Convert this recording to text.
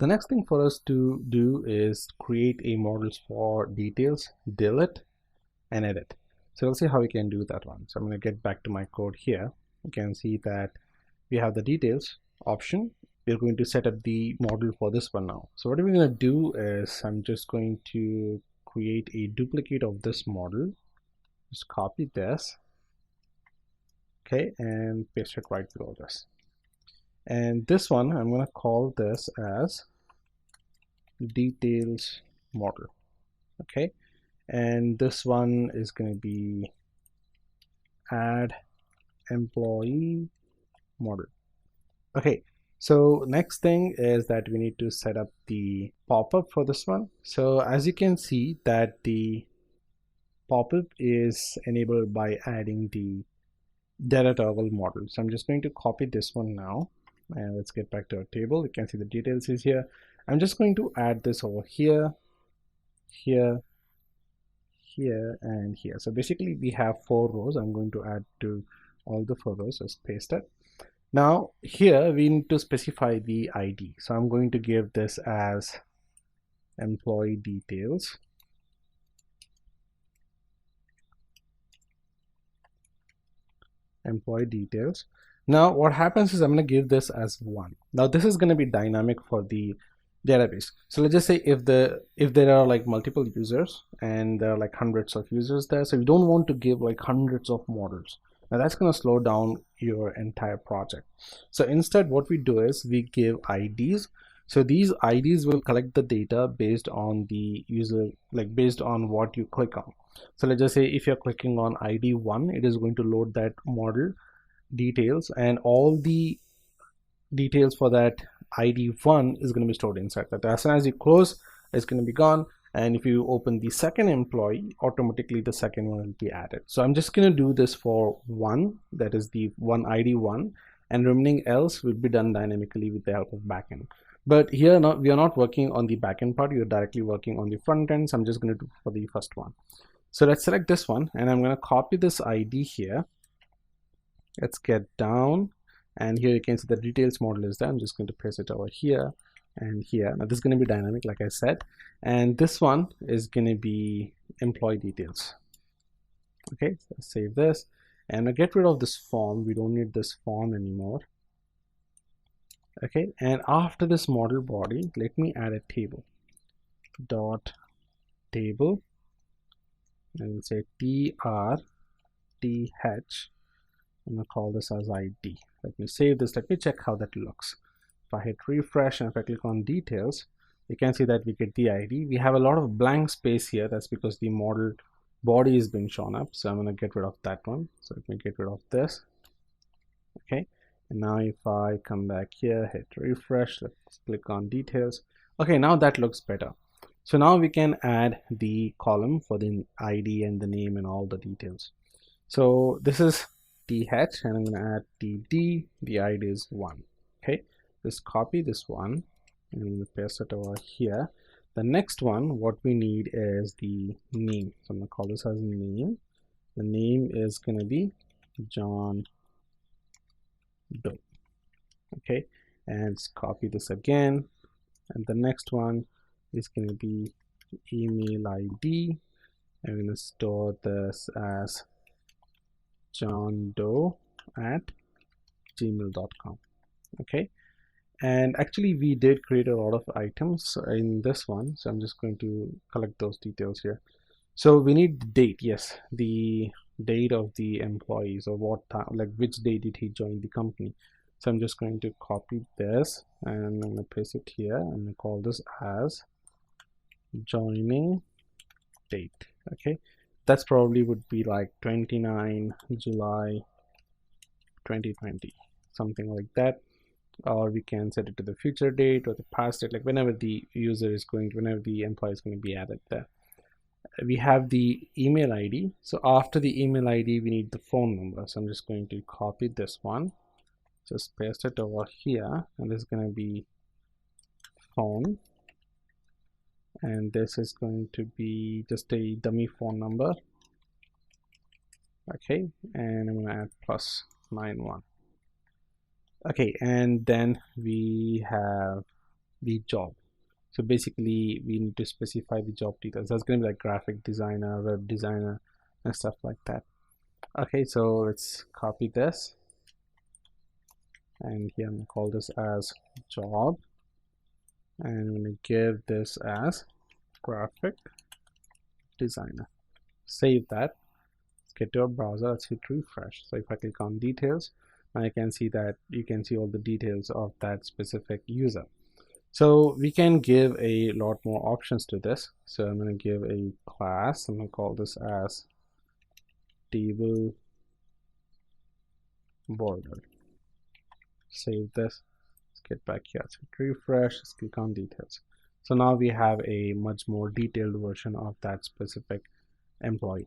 The next thing for us to do is create a models for details, delete and edit. So we'll see how we can do that one. So I'm going to get back to my code here. You can see that we have the details option. We're going to set up the model for this one now. So what we're going to do is I'm just going to create a duplicate of this model. Just copy this, okay, and paste it right below this. And this one I'm going to call this as details model, okay, and this one is going to be add employee model. Okay, so next thing is that we need to set up the pop-up for this one. So as you can see that the pop-up is enabled by adding the data toggle model. So I'm just going to copy this one now, and let's get back to our table. You can see the details is here. I'm just going to add this over here, here, here, and here. So basically we have 4 rows. I'm going to add to all the 4 rows. Just paste it. Now here we need to specify the ID. So I'm going to give this as employee details. Employee details. Now what happens is I'm going to give this as 1. Now this is going to be dynamic for the database. So let's just say if there are like multiple users and there are like hundreds of users there, so you don't want to give like hundreds of models. Now that's going to slow down your entire project. So instead what we do is we give IDs. So these IDs will collect the data based on the user, like based on what you click on. So let's just say if you're clicking on ID 1, it is going to load that model details, and all the details for that ID 1 is going to be stored inside that. As soon as you close, it's going to be gone. And if you open the second employee, automatically the second one will be added. So I'm just going to do this for 1, that is the one ID 1, and remaining else will be done dynamically with the help of backend. But here we are not working on the backend part, you're directly working on the front end. So I'm just going to do for the first one. So let's select this one, and I'm going to copy this ID here. Let's get down, and here you can see the details model is there. I'm just going to paste it over here and here. Now this is going to be dynamic, like I said, and this one is going to be employee details. Okay, so save this, and I get rid of this form. We don't need this form anymore. Okay, and after this model body, let me add a table. Dot table, and say tr th. I'm gonna call this as ID. Let me save this. Let me check how that looks. If I hit refresh and if I click on details, you can see that we get the ID. We have a lot of blank space here. That's because the model body is being shown up. So I'm going to get rid of that one. So let me get rid of this. Okay. And now if I come back here, hit refresh, let's click on details. Okay, now that looks better. So now we can add the column for the ID and the name and all the details. So this is th, and I'm going to add td. The ID is 1. Okay, just copy this one and I'm going to paste it over here. The next one, what we need is the name. So I'm going to call this as name. The name is going to be John Doe. Okay, and let's copy this again, and the next one is going to be email ID. I'm going to store this as johndoe@gmail.com. okay, and actually we did create a lot of items in this one, so I'm just going to collect those details here. So we need the date. Yes, the date of the employees, or what time, like which day did he join the company. So I'm just going to copy this and I'm going to paste it here and call this as joining date. Okay, that's probably would be like 29 July 2020, something like that. Or we can set it to the future date or the past date, like whenever the user is going to, whenever the employee is going to be added there. We have the email ID. So after the email ID, we need the phone number. So I'm just going to copy this one, just paste it over here, and this is going to be phone, and this is going to be just a dummy phone number. Okay, and I'm going to add +91. Okay, and then we have the job. So basically we need to specify the job details. That's going to be like graphic designer, web designer, and stuff like that. Okay, so let's copy this, and here I'm going to call this as job, and I'm going to give this as graphic designer. Save that. Let's get to our browser. Let's hit refresh. So if I click on details, I can see that you can see all the details of that specific user. So we can give a lot more options to this. So I'm going to give a class. I'm going to call this as table border. Save this. Let's get back here. Let's refresh. Let's click on details. So now we have a much more detailed version of that specific employee.